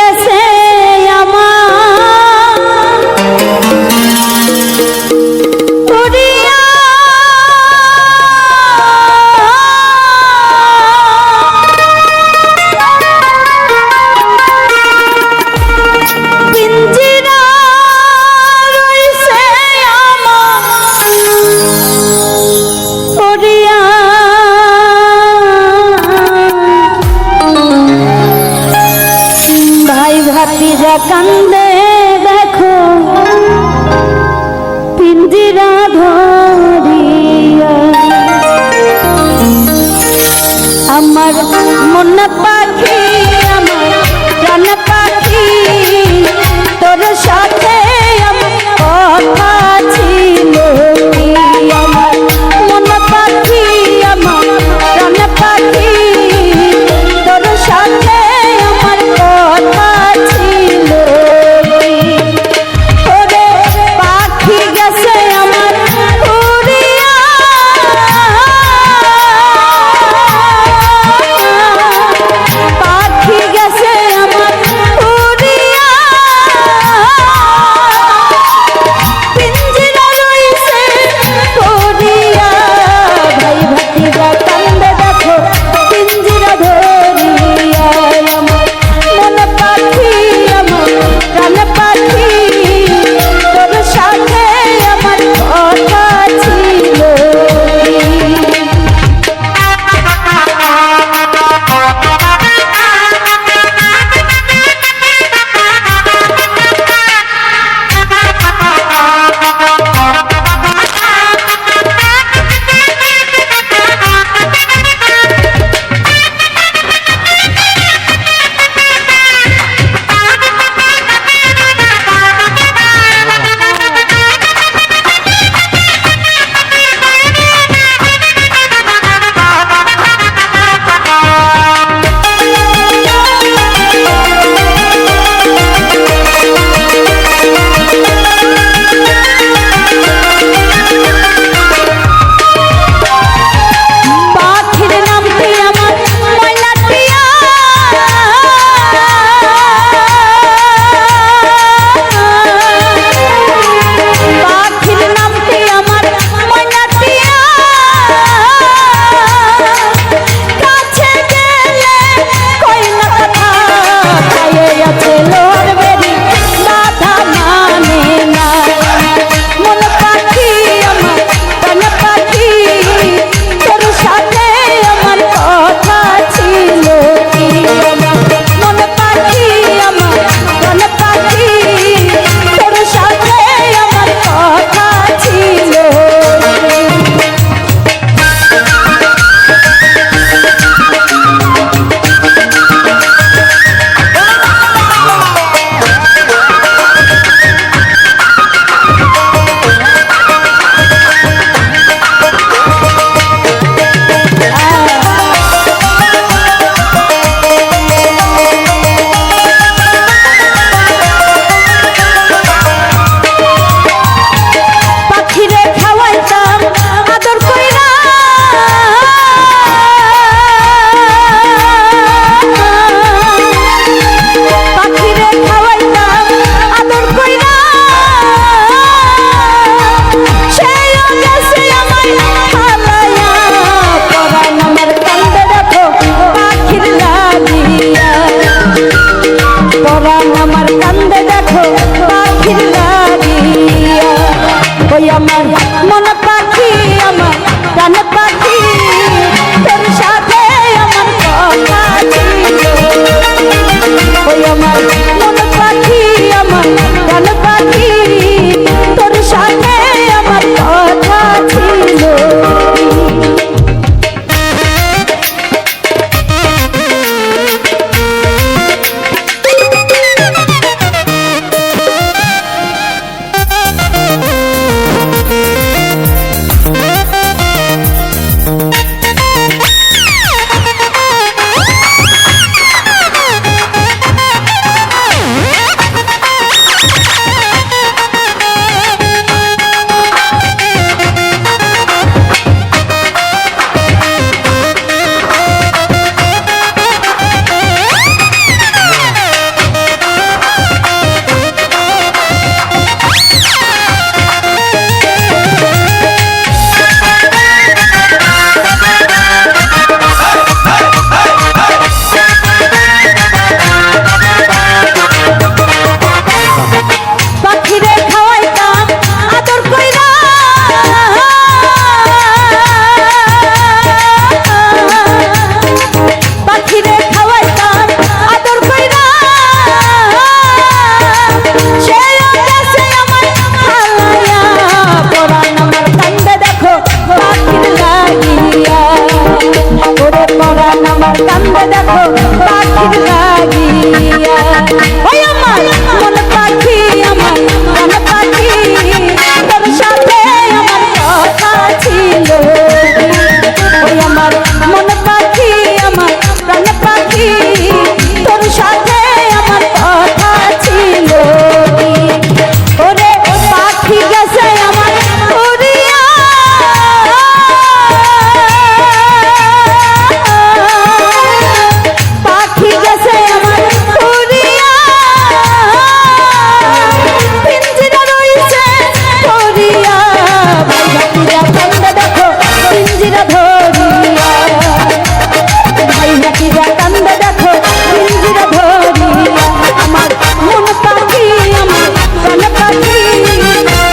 গেছে ভাতিজা কান্দে দেখো পিঞ্জিরা ধরিয়া আমার মন পাখি আমার প্রাণ পাখি তোর সাথে আমার কথা ছিল কি আমার মন পাখি আমার প্রাণ পাখি তোর সাথে আমার কথা ছিল কি ওরে পাখি গেছে আমার উড়িয়া কান্দে দেখো পাখির লাগিয়া ওই আমার মন পাখি আমার প্রাণ পাখি তোর সাথে আমার কথা ছিল ওই আমার মন পাখি আমার প্রাণ পাখি তোর সাথে আমার কথা ছিল ওরে পাখি গেছে আমার উড়িয়া পাখি গেছে আমার উড়িয়া পিঞ্জিরা রইছে ধরিয়া ভাইয়া কান্দে দেখো পিঞ্জিরা ধরিয়া ভাইয়া কান্দে দেখো পিঞ্জিরা ধরিয়া আমার মন পাখি আমার প্রাণ পাখি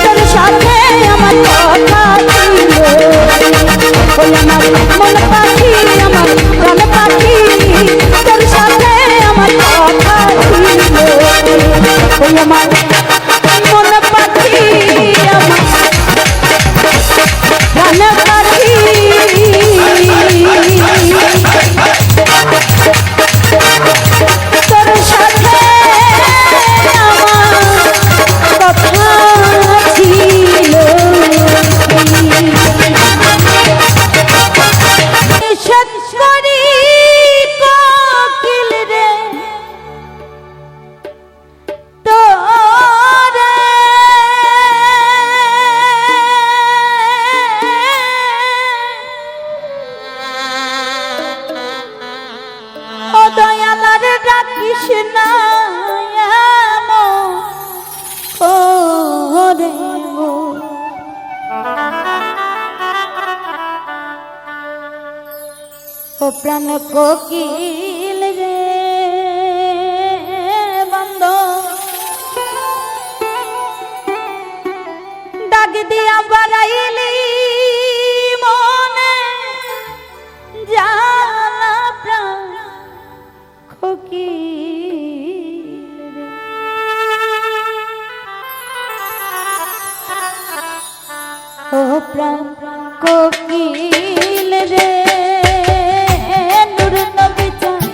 তোর সাথে আমার কথা ছিল ওই আমার মন পাখি আমার প্রাণ পাখি তোর সাথে আমার কথা ছিল ওই আমার মন পাখি আমার প্রাণ পাখি তোর সাথে আমার কথা ছিল নিষেধ করি কোকিল রে তোরে ও দয়ালার ডাকিস না ওরে ও প্রাণ কোকিল রে বন্ধ ডাক দিয়া বাড়াইলি মনে জানা প্রাণ কোকিল রে ও প্রাণ কোকিল রে নূর নবী চাঁদ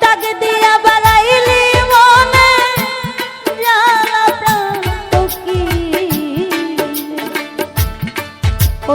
ডাক দিয়া বাড়াইলি মনে জানা প্রাণ কোকিল ও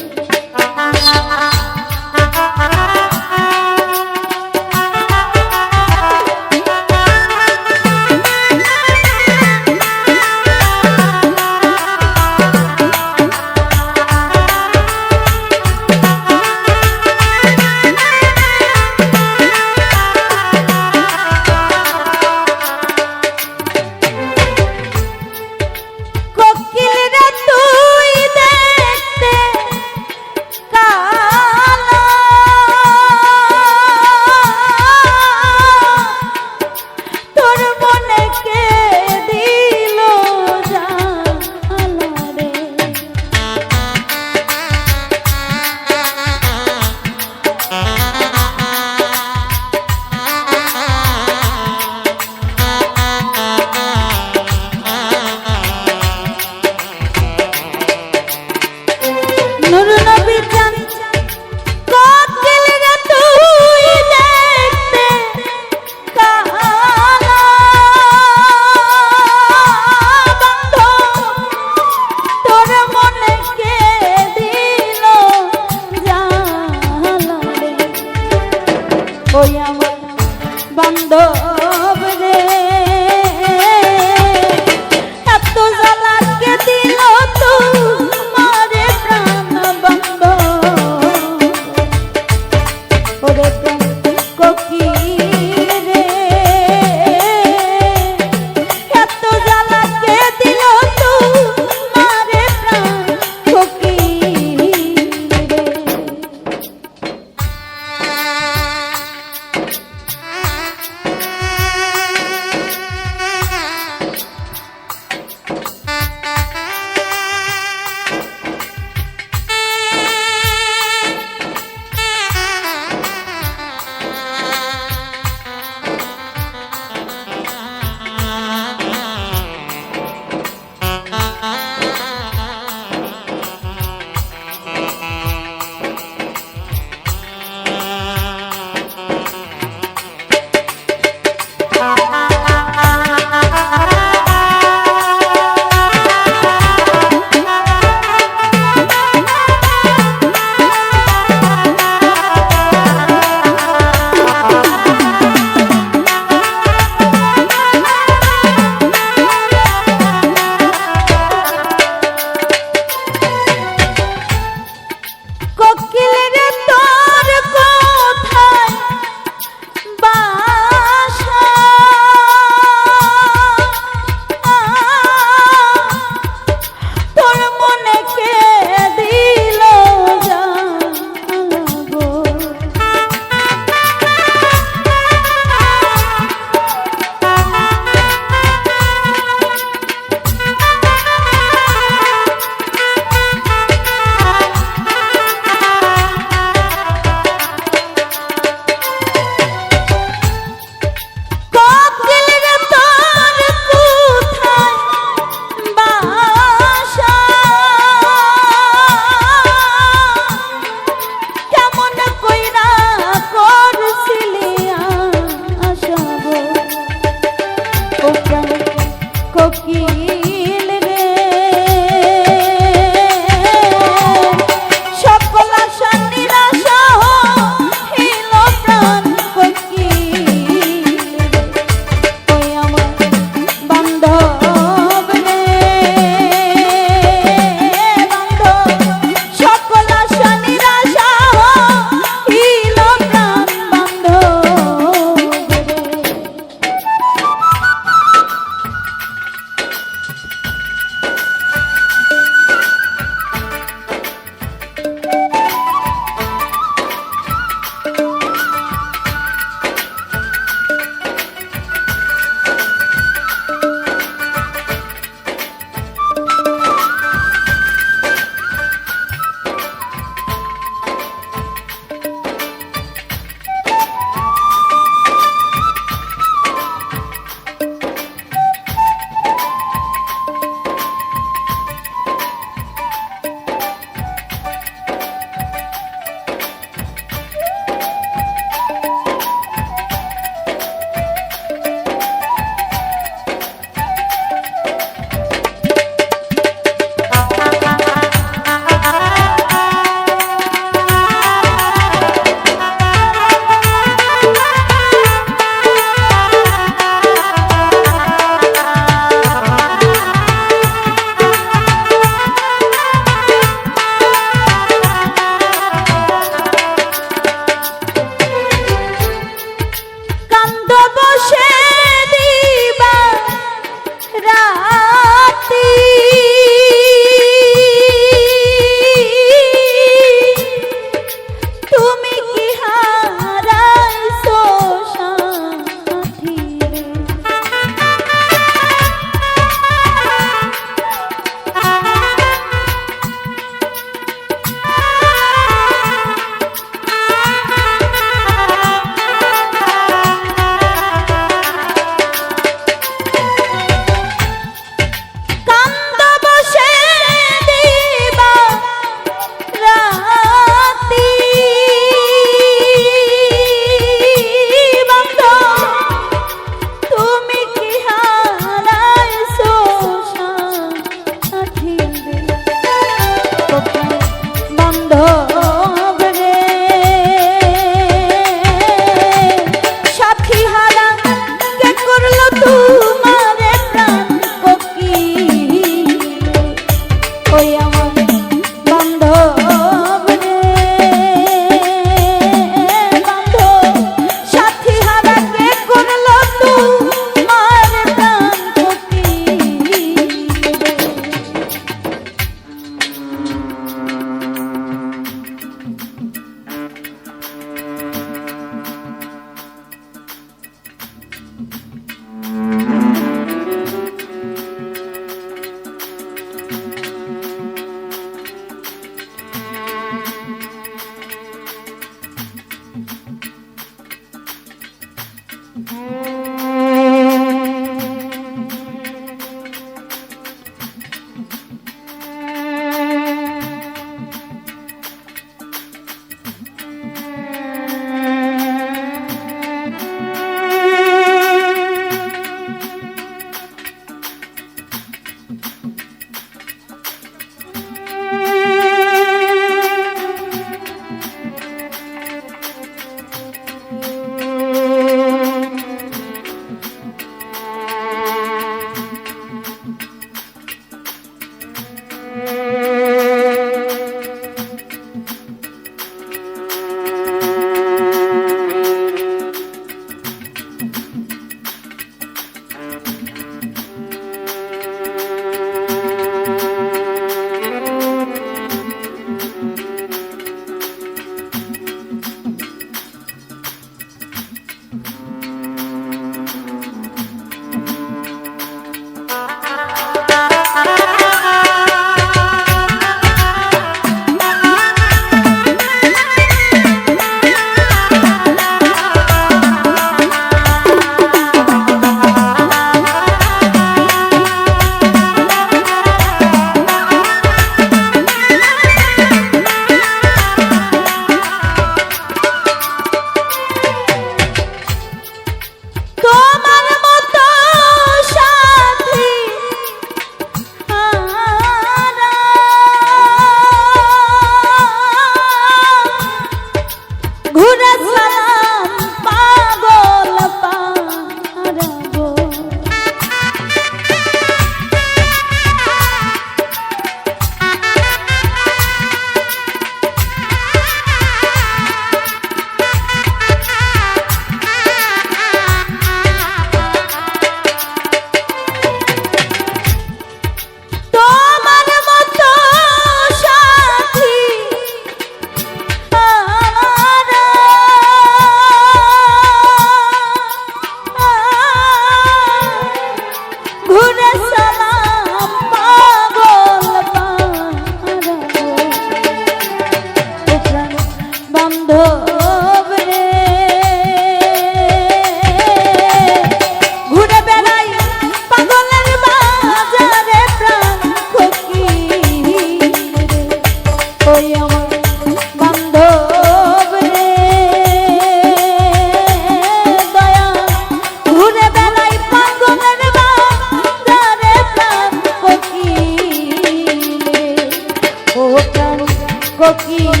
কোকিল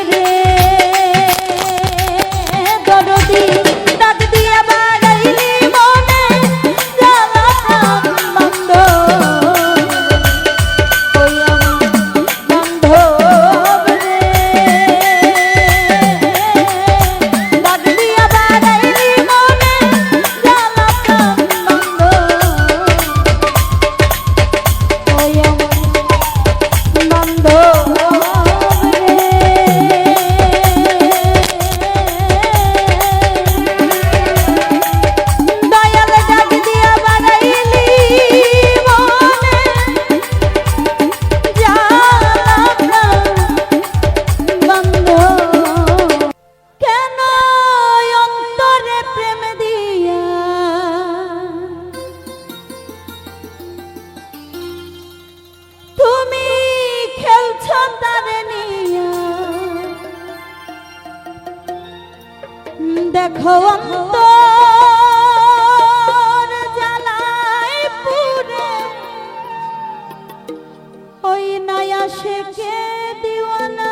রে দরদি ডাক দিয়া বাড়াইলি মনে জ্বালাম বন্ধ ওই আমার বান্ধব রে ডাক দিয়া বাড়াইলি মনে জ্বালাম বন্ধ ওই আমার বান্ধব দেখো অন্তর জ্বালায় পুরে ওই নয়া শেখে দিওয়ানা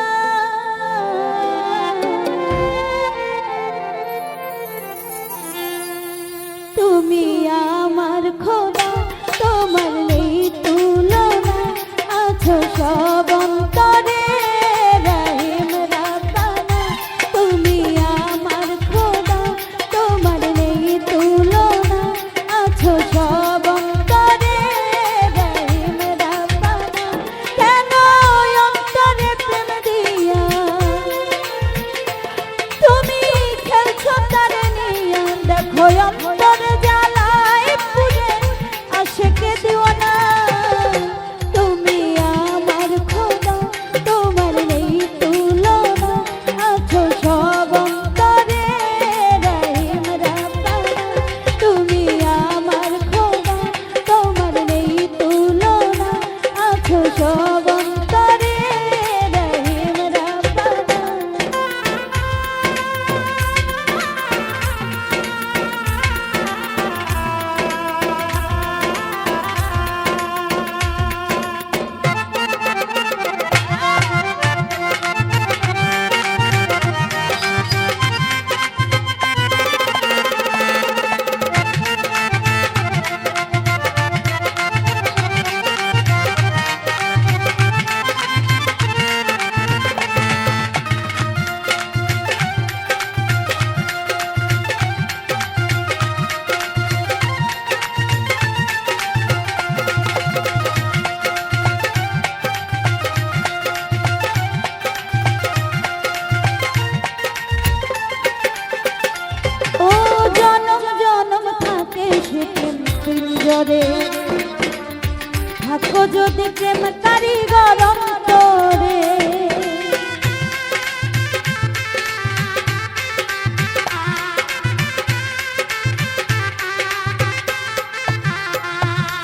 তুমি আমার খোদা তোমার নেই তুলনা আছো সব অন্তরে রহিম রাব্বানা তুমি আমার খোদা তোমার নেই তুলনা আছো সব অন্তরে রহিম রাব্বানা কেন অন্তরে প্রেম দিয়া তুমি খেলছো তারে নিয়া দেখো অন্তরে জ্বালায় পুরে আশেকে দিওয়ানা তুমি আমার খোদা তোমার নেই তুলনা আছো সব অন্তরে রহিম রাব্বানা তুমি আমার খোদা তোমার নেই তুলনা আছো সব অন্তরে রহিম রাব্বানা ও জনম জনম থাকে সে প্রেম পিঞ্জরে থাকো যদি প্রেম কারিগর অন্তরে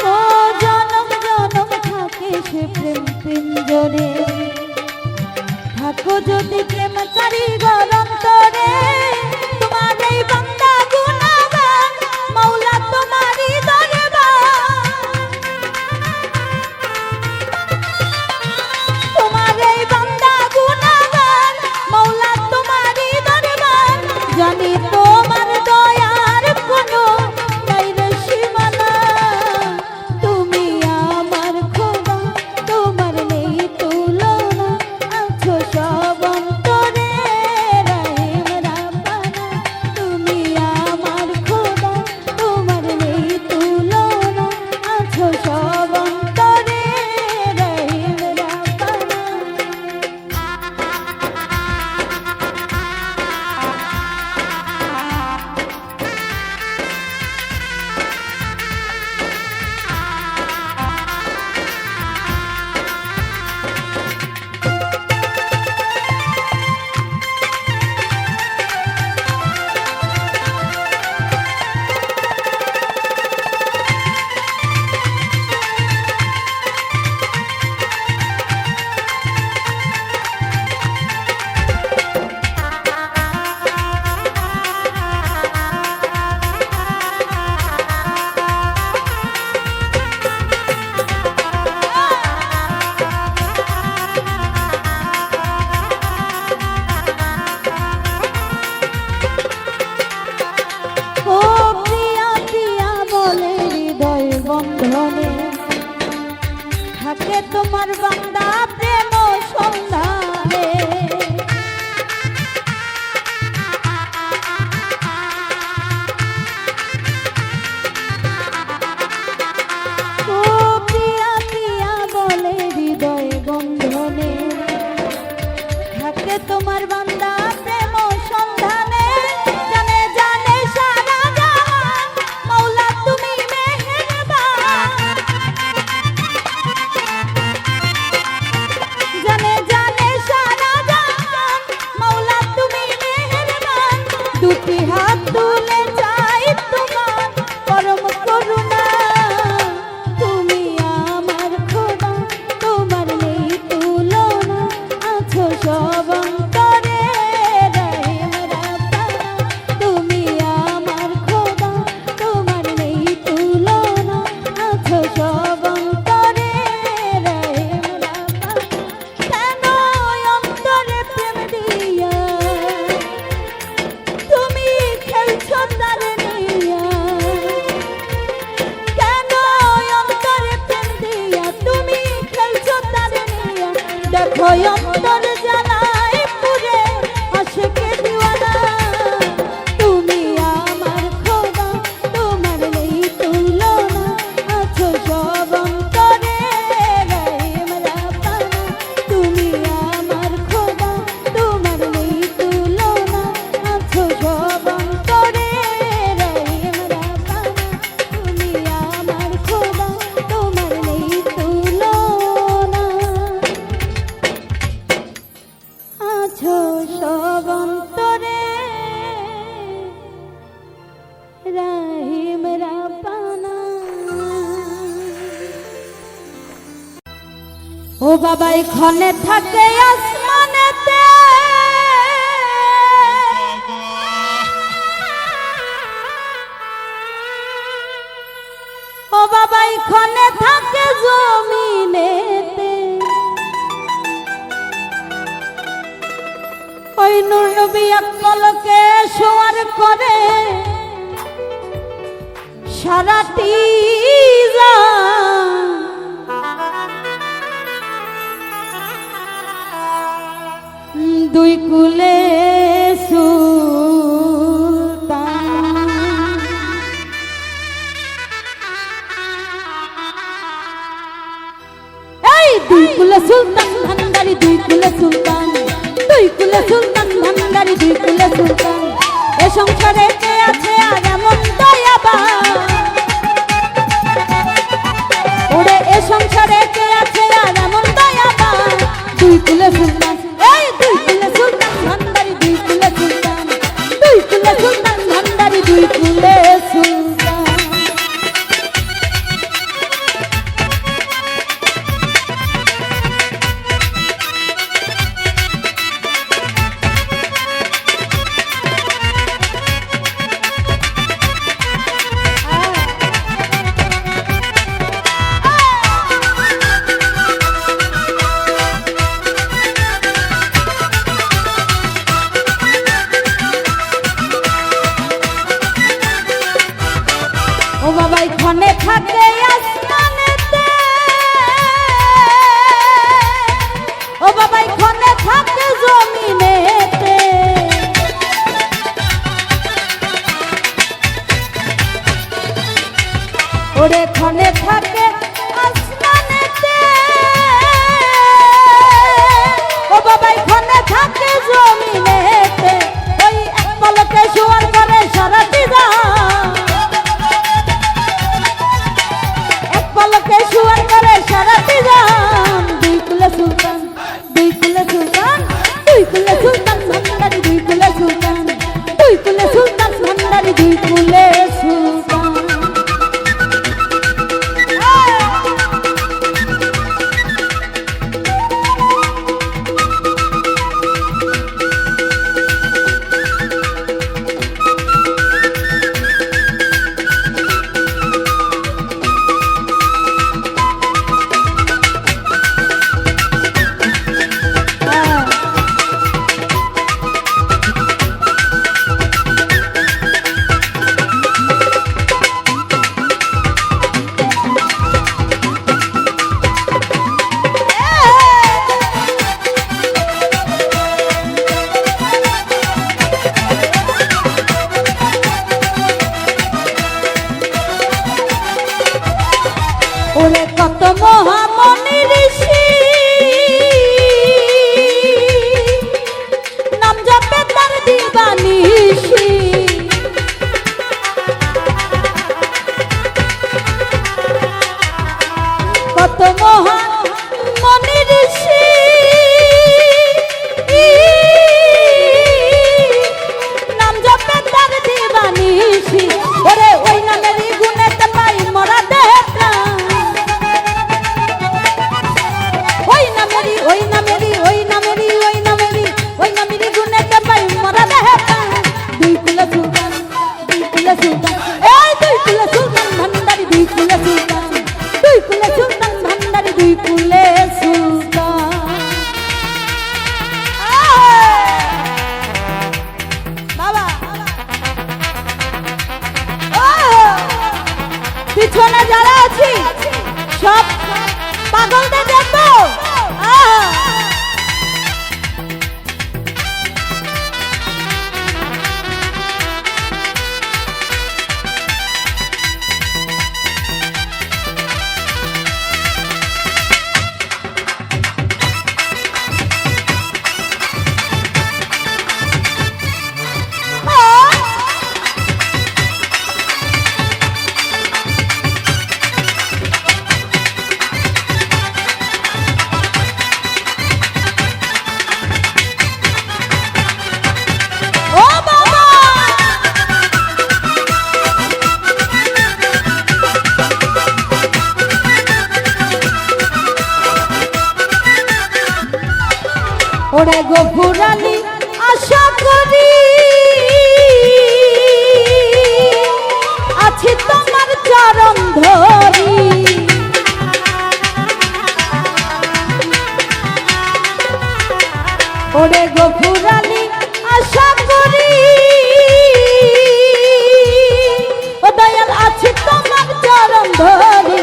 ও জনম জনম থাকে সে প্রেম পিঞ্জরে থাকো যদি প্রেম কারিগর অন্তরে তোমার এই বান্দা গুনাহগার মাওলা তোমারই দরবার তোমার এই বান্দা থাকে তোমার বান্দা প্রেম সন্ধানে। ও পিয়া পিয়া বলে হৃদয় বন্ধনে, থাকে তোমার বান্দা প্রেম সন্ধানে। জানে জানে সারা জাহান মৌলা তুমি মেহেরবান, জানে জানে সারা জাহান মৌলা তুমি মেহেরবান। দুটি হাত তুলে চাই তোমার পরম করুণা, তুমি আমার খোদা তোমার নেই তুলনা। আছো সব অন্তরে রহিম রাব্বানা, তুমি আমার খোদা তোমার নেই তুলনা। আছো সব অন্তরে রহিম রাব্বানা। কেন অন্তরে প্রেম দিয়া তুমি খেলছো তারে নিয়া, কেন অন্তরে প্রেম দিয়া তুমি খেলছো তারে নিয়া। দেখো অন্তর জ্বালায় পুরে আশিকে দিওয়ানা, তুমি আমার খোদা তোমার নেই তুলনা। আছো সব অন্তরে রহিম রাব্বানা, তুমি আমার খোদা তোমার নেই তুলনা। আছো সব অন্তরে রহিম রাব্বানা, তুমি আমার খোদা তোমার নেই তুলনা। আছো সব অন্তরে রহিম রাব্বানা। ও বাবা এখানে থাকে আসমানেতে, ও বাবা এখানে থাকে জমিনেতে। ওই নূর নবী এক পলকে শোয়ার করে সারাটি জান। দুই কুলে সুলতান, এই দুই কুলে সুলতান ভান্ডারি, দুই কুলে সুলতান, দুই কুলে সুলতান ভান্ডারি, দুই কুলে সুলতান। এ সংসারে কে আছে আর এমন দয়াবান, ওরে এ সংসারে কে আছে আর এমন দয়াবান। দুই কুলে সুলতান, এই দুই কুলে সুলতান ভান্ডারি, দুই কুলে সুলতান, দুই কুলে সুলতান ভান্ডারি, দুই কুলে সুলতান। মহান মনি ঋষি নাম জপে তার দিবানিশি ওরে ওই নামেরই গুণেতে পাই মরা দেহে প্রাণ ওই নামেরই ওই নামেরই ওই নামেরই ওই নামেরই ওই নামেরই গুণেতে পাই মরা দেহে প্রাণ দুই কুলে সুলতান এই দুই কুলে সুলতান ভান্ডারি দুই কুলে সুলতান দুই কুলে সুলতান ভান্ডারি দুই কুলে সুলতান বাবা পিছনে যারা আছি সব পাগলদের দেখবো ওরে গফুরালি আশা করি আছি তোমার চরণ ধরি ওরে গফুরালি আশা করি ও দয়াল আছি তোমার চরণ ধরি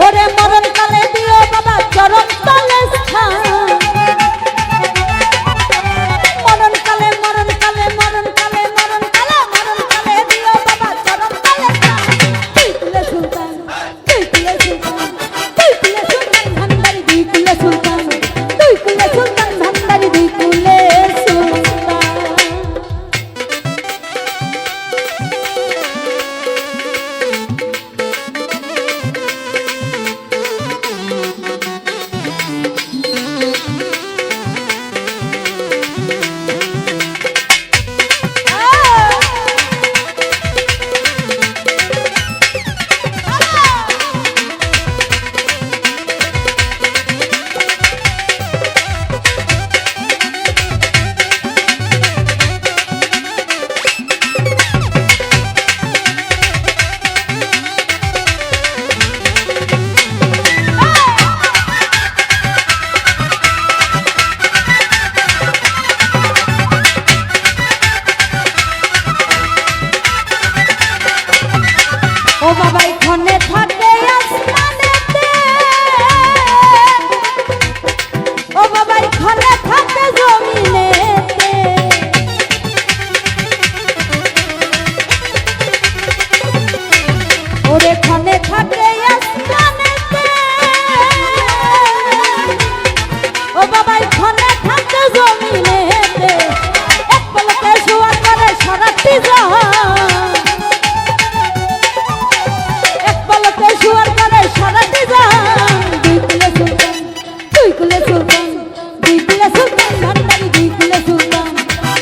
ওরে মরণ কালে দিও বাবা চরণ তলে স্থান ও বাবা এখানে থাকে আসমানেতে ও বাবা এখানে থাকে জমিনেতে ওরে এখানে থাকে আসমানেতে ও বাবা এখানে থাকে জমিনেতে এক পলকে শোয়া করে সারাটি জাহান শুয়ার করে সারাতে যান দুই কুলে সুলতান দুই কুলে সুলতান ভান্ডারি দুই কুলে সুলতান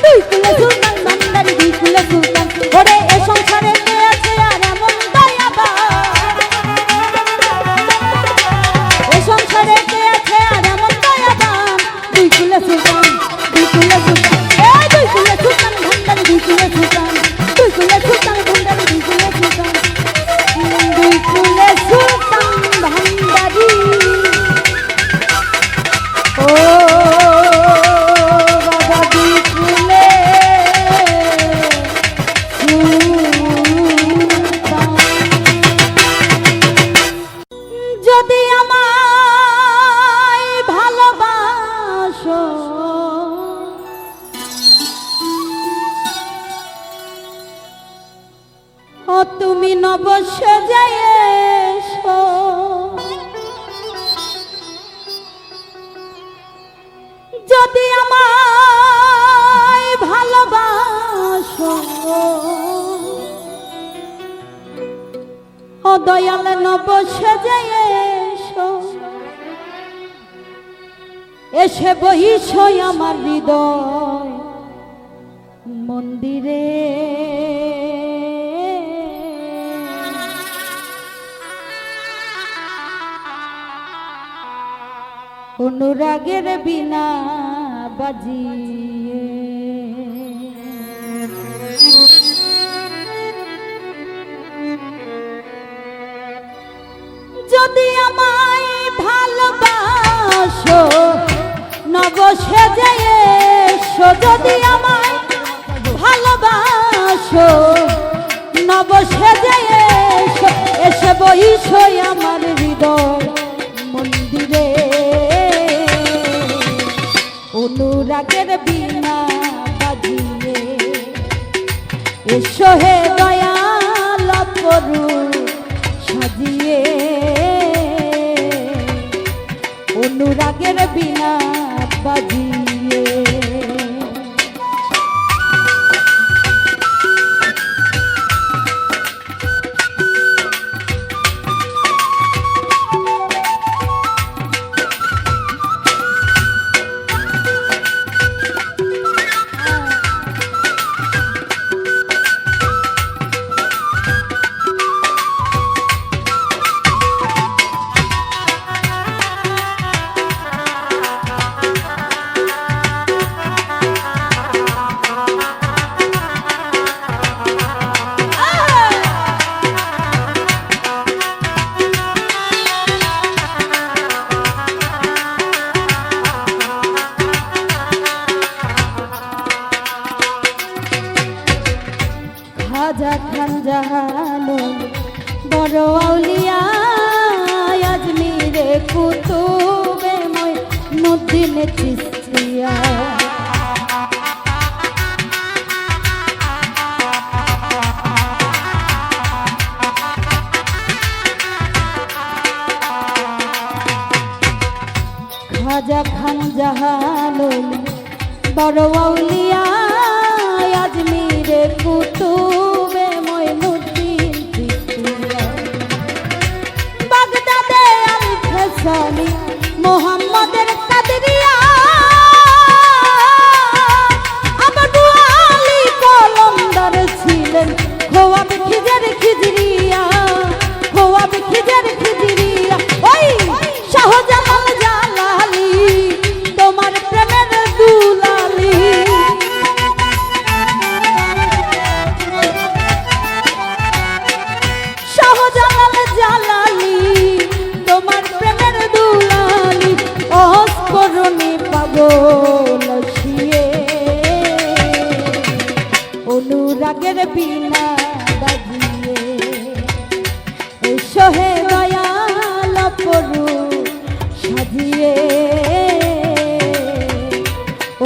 দুই কুলে সুলতান ভান্ডারি দুই কুলে সুলতান ওরে এ সংসারে কে আছে আর এমন দয়াবান এ সংসারে কে আছে আর এমন দয়াবান দুই কুলে সুলতান দুই কুলে সুলতান এই দুই কুলে সুলতান ভান্ডারি দুই কুলে সুলতান দুই কুলে সুলতান ভান্ডারি দুই কুলে সুলতান দুই কুলে সুলতান ভান্ডারি ও বাবা দুই কুলে সুলতান যদি আমায় ভালোবাসো ও তুমি নবসে যায় এসো যদি আমায় ভালোবাসো ও দয়াল নবসে যায় এসো এসে বহিসই আমার হৃদয় মন্দিরে। অনুরাগের বিনা বাজিয়ে যদি আমায় ভালোবাসো নব সেজে এসো, যদি আমায় ভালোবাসো নব সেজে এসো, এসে বহিসই আমার হৃদয় মন্দিরে। অনুরাগের বিনা বাজিয়ে এসো হে দয়াল অপরূপ সাজিয়ে। অনুরাগের বিনা বাজিয়ে খাজা খান জাহানুল বড় আউলিয়া আজমিরে কুতুবে মঈনুদ্দিন চিশতিয়া। খাজা খান জাহানুল বড় আউলিয়া আজমিরে কুতুবে মঈনুদ্দিন চিশতিয়া। বাগদাদে আল ফেসানি মোহাম্মদের কাদরিয়া, আবু আলী কলমদার ছিলেন খোয়াব খিজর খিজরিয়া, খোয়াব খিজর খিজরিয়া। ওই শাহজালাল জালালি তোমার প্রেমের দুলালি, শাহজালাল জালালি তোমার প্রেমের দুলালি। অস্করণে পাগল শিয়ে অনুরাগের বিনা বাজিয়ে এসো হে দয়াল অপরূপ সাজিয়ে।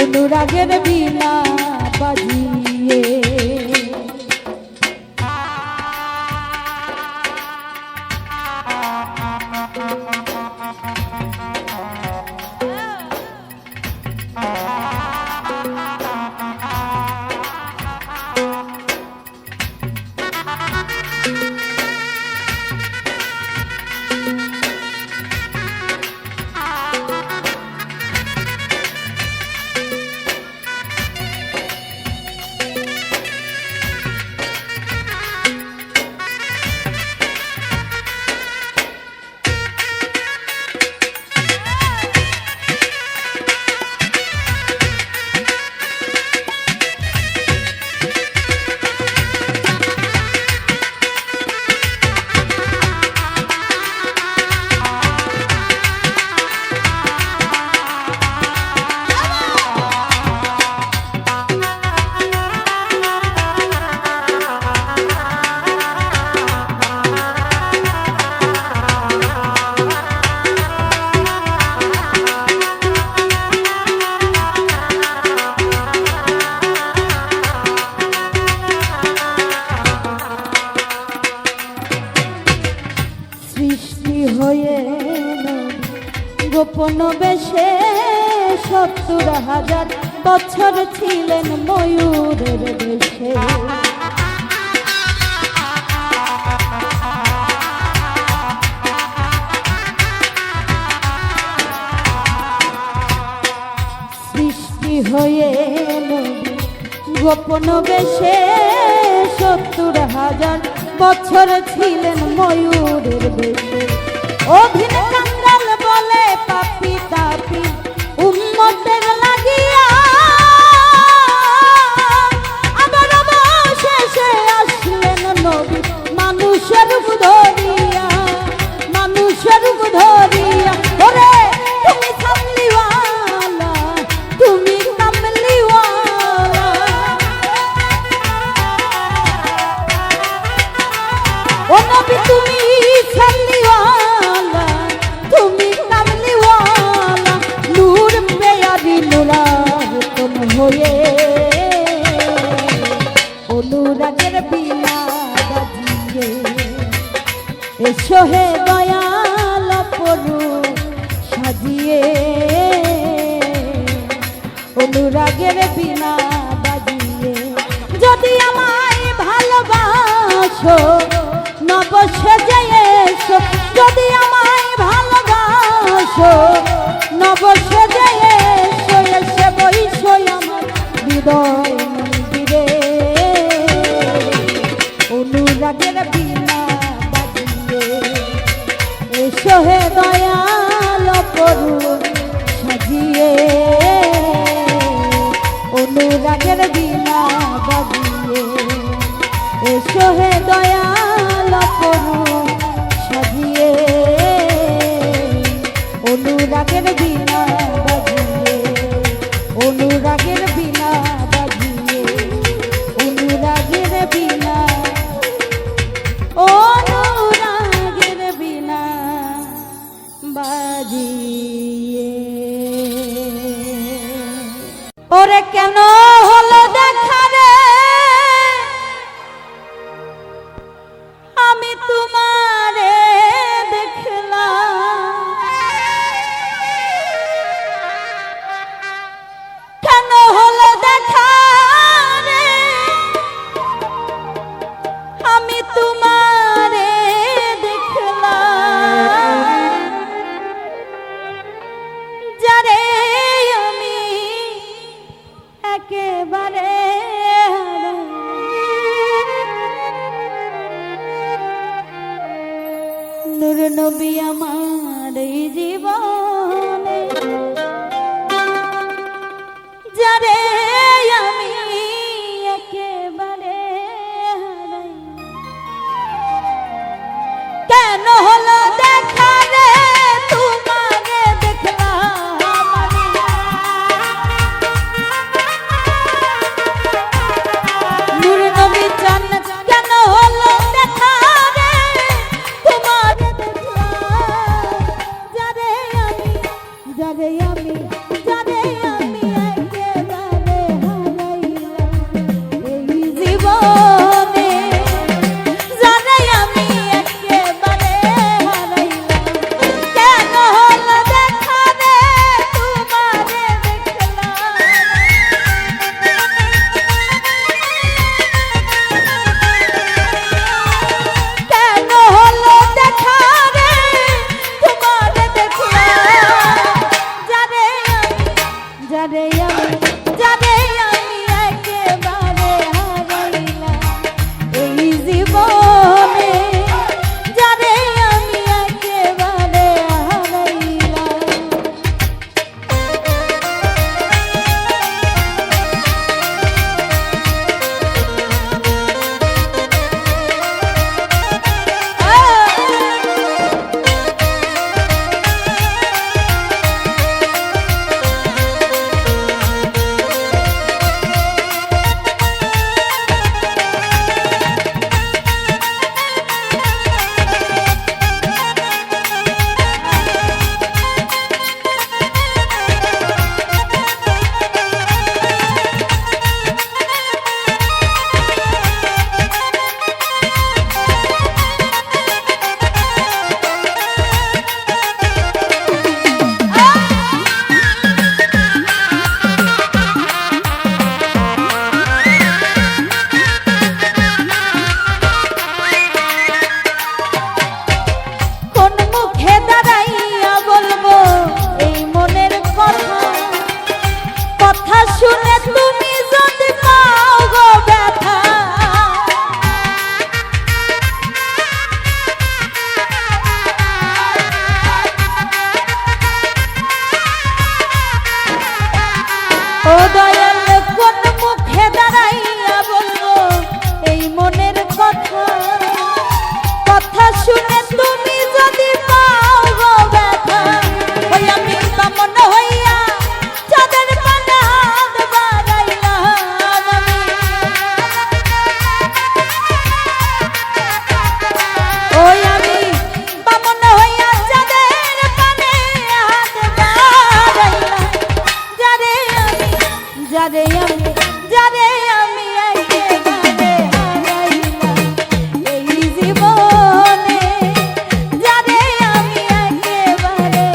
অনুরাগের বিনা বাজিয়ে গোপন বেশে ৭০,০০০ বছর ছিলেন ময়ূরের দেশে। হয়ে নবী গোপন বেশে ৭০,০০০ বছর ছিলেন ময়ূরের বেশে। অধীন কাঙ্গাল বলে পাপি তাপি উম্মতের লাগিয়া আবার অবশেষে আসলেন নবী মানুষের রূপ ধরিয়া, মানুষের রূপ ধরিয়া। ওরে তুমি কামলিওয়ালা, তুমি কামলিওয়ালা, ও নবী তুমি কামলিওয়ালা, তুমি কামলিওয়ালা। নূর পেয়ারি নূরায়তন হয়ে অনুরাগের বিনা বাজিয়ে এসো হে দয়াল পরু সাজিয়ে অনুরাগের বিনা বাজিয়ে। যদি আমায় ভালোবাসো নব সেজে এসো, যদি আমায় ভালোবাসো নব সেজে এসো, এসে বইসো আমার হৃদয় মন্দিরে অনুরাগের বিনা বাজিয়ে এসো হে দয়াল পরু সাজিয়ে অনুরাগের বিনা বাজিয়ে এসো হে দয়াল পরু সাজিয়ে অনুরাগের বিনা বাজিয়ে, অনুরাগের বিনা বাজিয়ে, অনুরাগের বিনা, অনুরাগের বিনা বাজিয়ে। ওরে কেন হলো দেখা রে আমি তোমারে দেখলাম, কেন হলো দেখা রে আমি তোমারে দেখলাম, যারে আমি একেবারে নূর নবী আমার এই জীবনে, যারে আমি একেবারে হারাই। কেন হলো দেখা রে তোমারে দেখলাম আমি, নূর নবী চান কেন হলো দেখা রে তোমারে দেখলাম, যারে আমি, যারে আমি, যারে আমি একেবারে হারাইলাম এই জীবনে, যারে আমি একেবারে হারাইলাম। কেন হলো দেখা রে তোমারে দেখলাম, কেন হলো দেখা রে তোমারে দেখলাম, যারে যারে আমি একেবারে হারাইলাম এই জীবনে, যারে আমি একেবারে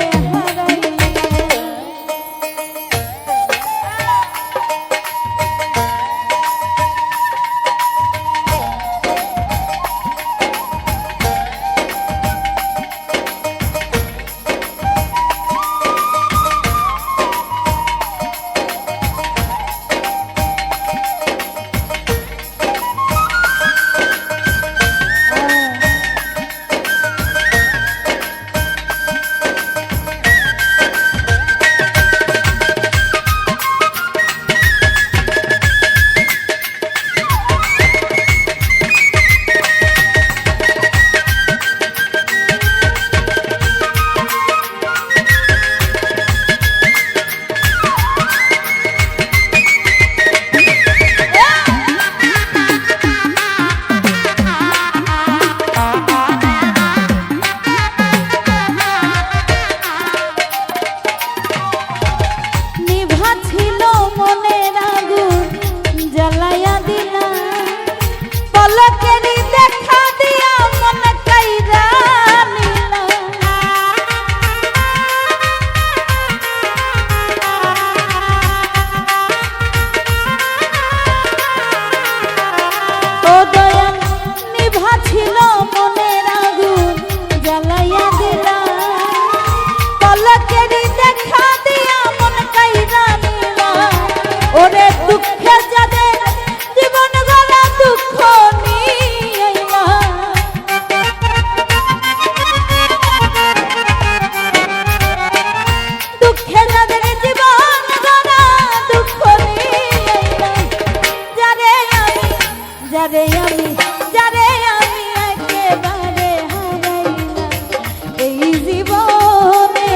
ছিল মনের আগুন জ্বালাইয়া দিলা, পলকেরই দেখা দিয়া মন কাইরা নিলা। ও দয়াল নিভা ছিল মনের আগুন জ্বালাইয়া দিলা, পলকেরই দেখা দিয়া মন কাইরা নিলা। ওরে দুঃখে যাদের জীবন গলা দুঃখ নিয়া, দুঃখে যাদের জীবন গলা দুঃখ নিয়া, যারে আমি একেবারে হারাইলাম এই জীবনে,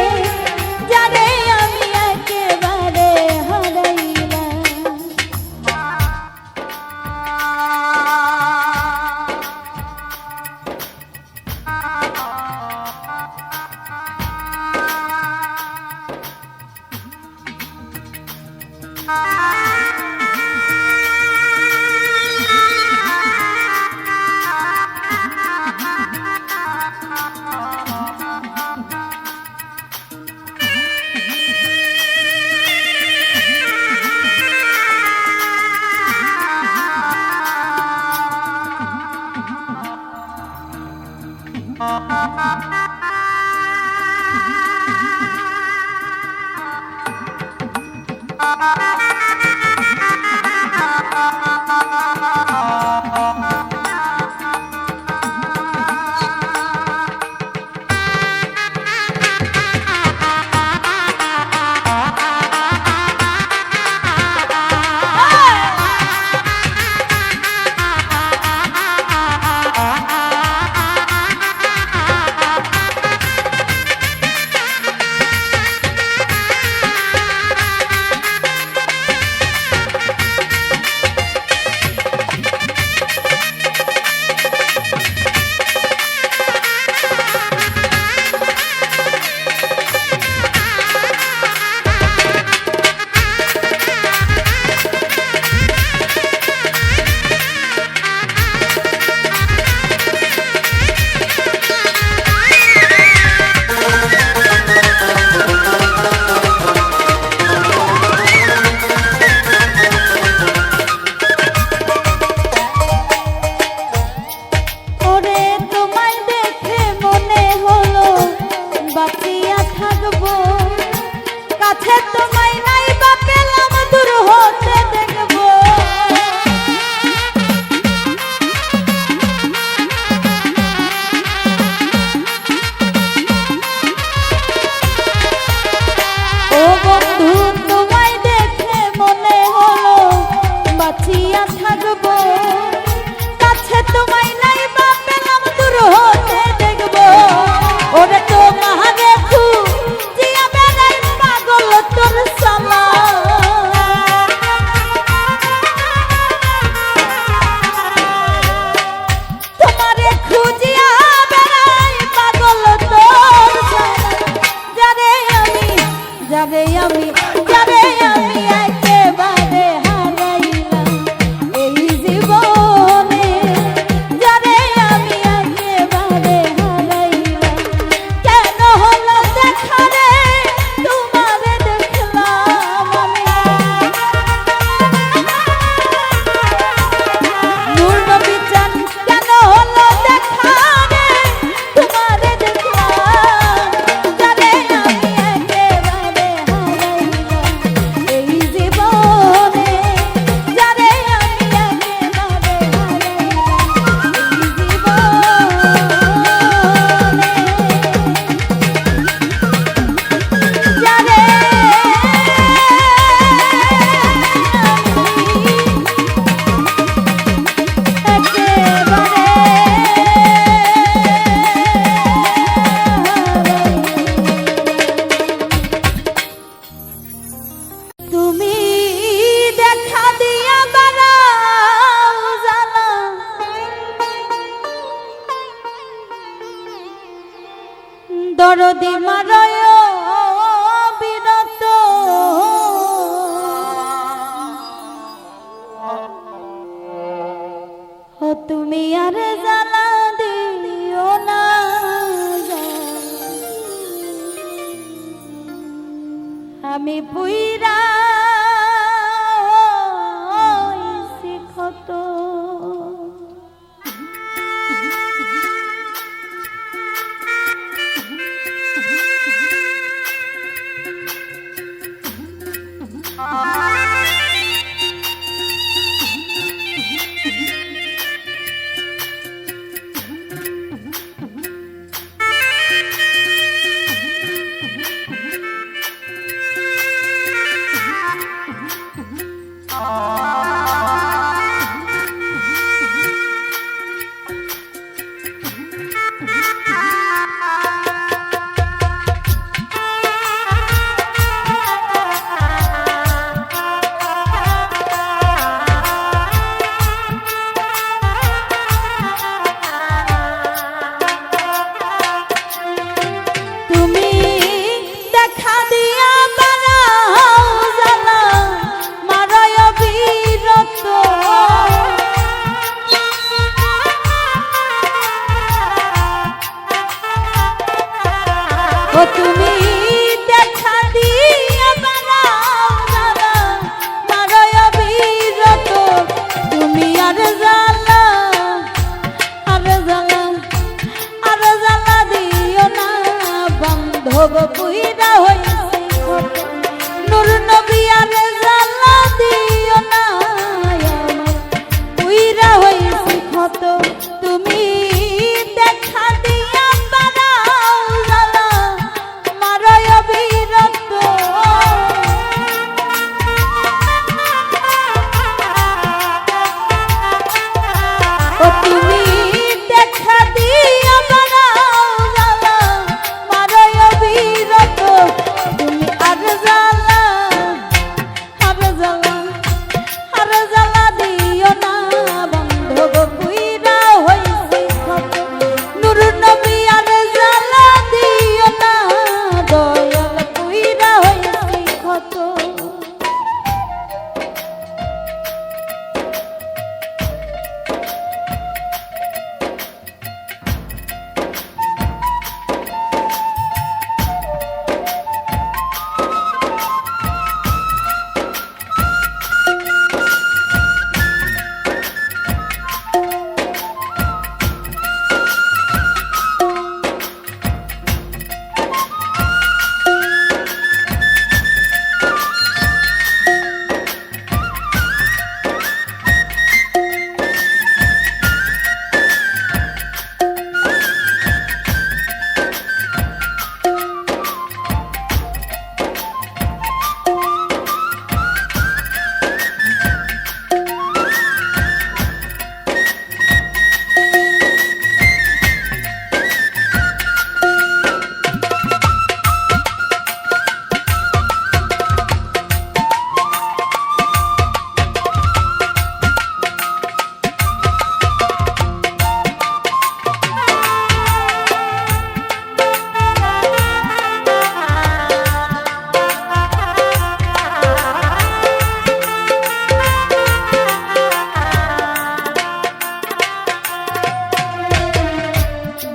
যারে আমি একেবারে হারাইলাম। যারে আমি একেবারে আমি পুইরা শিখত তুমি দেখা দিয়া বানাও জ্বালা মারয় বিরত তুমি আর জ্বালা দিও না বান্ধব পুইরা হইছে নূর নবী আর জ্বালা দিও না পুইরা হইছে ক্ষত তুমি দেখা দিয়া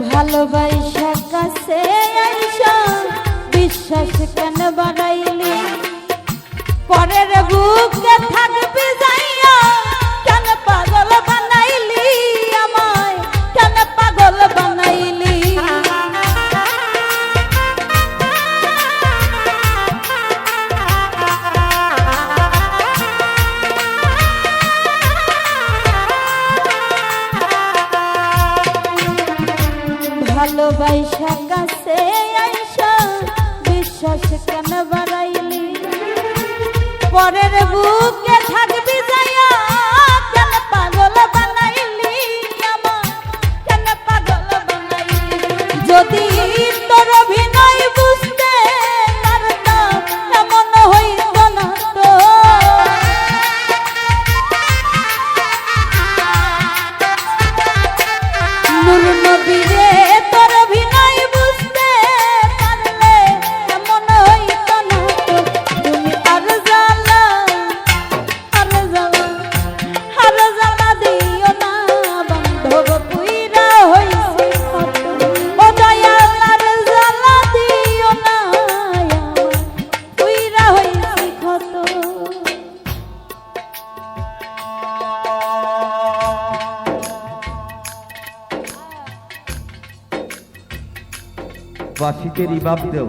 ভালোবাসা কাছে আইসা বিশ্বাস কেন বাড়াইলি পরের বুকে থাকবি যাইয়া কেন পাগল বানাইলি আমায় কেন পাগল বানাইলি ভালোবাসা কাছে আইসা বিশ্বাস কেন বাড়াইলি পরের বুকে থাকবি যাইয়া কেন পাগল বানাইলি আমার কেন পাগল বানাইলি যদি তোর অভিনয় বুঝতে পারতাম এমন হইত না তো নূর নবী রে তোর অভিনয় বুঝতে পারলে এমন হইত না তো তুমি আর জ্বালা বাঁশিতে রিবাব দেও।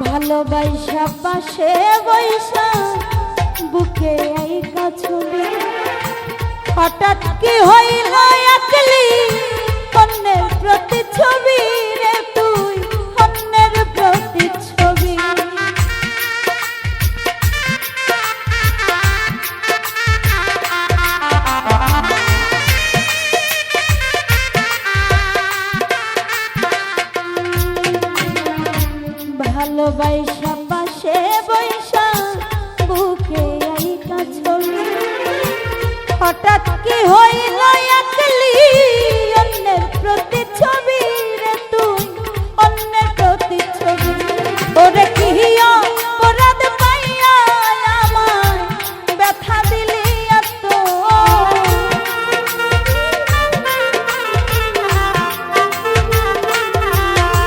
ভালোবাসা পাশে বৈশা বুকে আইকা ছবি হঠাৎ কি হইল একলি অন্যের প্রতিচ্ছবি রে তুই অন্যের প্রতিচ্ছবি ভালোবাসা পাশে বৈশা বুকে আইকা ছবি হঠাৎ কি হইল একলি অন্যের প্রতিচ্ছবি রে তুই অন্যের প্রতিচ্ছবি ওরে কি অপরাধ পাইয়া আমায় ব্যথা দিলি এত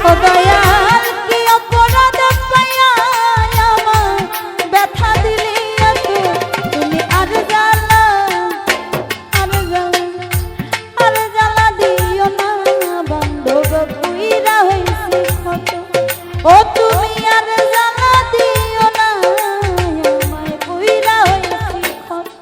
ও দয়াল কি অপরাধ পাইয়া আমায় ব্যথা দিলি এত তুমি আর জ্বালা দিও না বান্ধব পুইরা হইছি ক্ষত ও তুমি আর জ্বালা দিও না আমায় পুইরা হইছি ক্ষত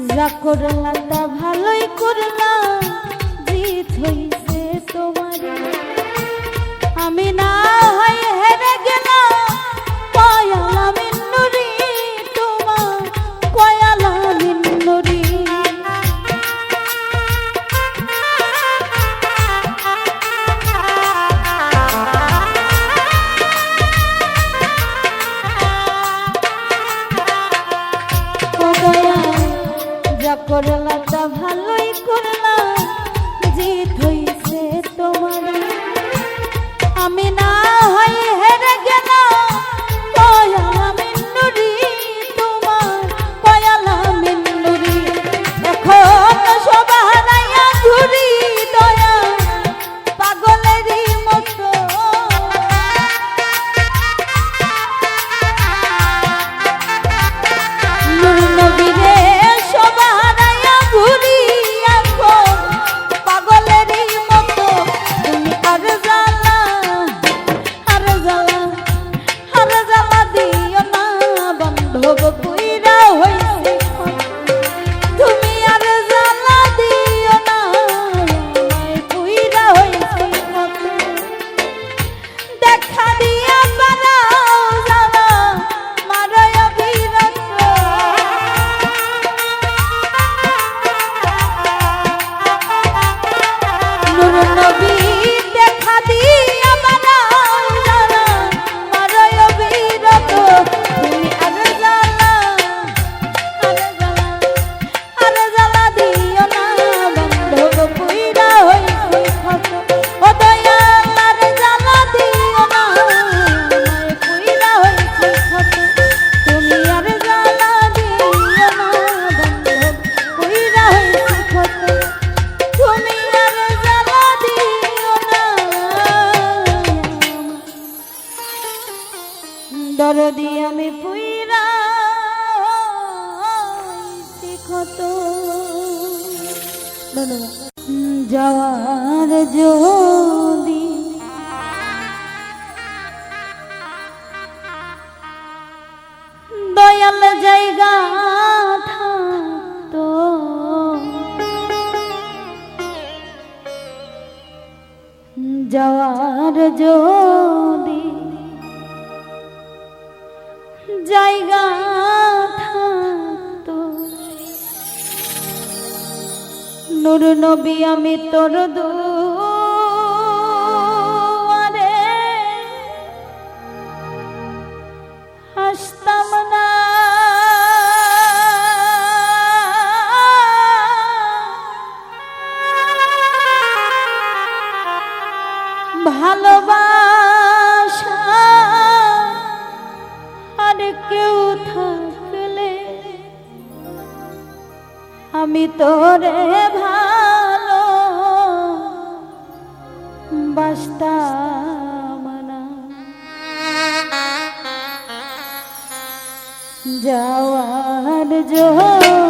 যা করলা তা ভালোই করলা জিত হইছে তোমার আমি না হয় হেরে গেলাম কয়ালা মিন্নুরি তোমার কয়ালা মিন্নুরি করলাটা ভালোই করলা, জিত হইছে তোমার। আমি না হয় হেরে গেলাম, কয়ালা মিন্নুরি তোমার, কয়ালা মিন্নুরি। এখন সবা হারাইয়া ঘুরি দয়া পাগলেরই মতো। নূর নবীরে সবা হারাইয়া ঘুরি এখন পাগলেরই মতো। তুমি আর জ্বালা, আর জ্বালা, আর জ্বালা দিও না বান্ধব পুইরা হইছে। তুমি আর জ্বালা দিও না আমায় পুইরা হইছে কত। দেখা দিয়া পারাও জ্বালা মারায় বিরত। নূর নবী দেখা দিয়া পারাও জ্বালা মারায় বিরত। তুমি আর জ্বালা, আর জ্বালা, আর জ্বালা দিও না বান্ধব পুইরা হইছে কত। ও দয়াল আর জ্বালা দিও না আমায় পুইরা হইছে কত। তুমি আর জ্বালা দিও না বান্ধব পুইরা হইছে কত। তুমি আর জ্বালা দিও না দরদি আমি পুইরা হইছি কত। যাওয়ার যদি দয়াল জায়গা থাকতো, যাওয়ার যদি জায়গা থাকতো, নূর নবী আমি তোর দুয়ারে আসতাম না। ভালোবাসা আর কেউ থাকলে আমি তোরে ভালো বাসতাম না। যাওয়ার জন্য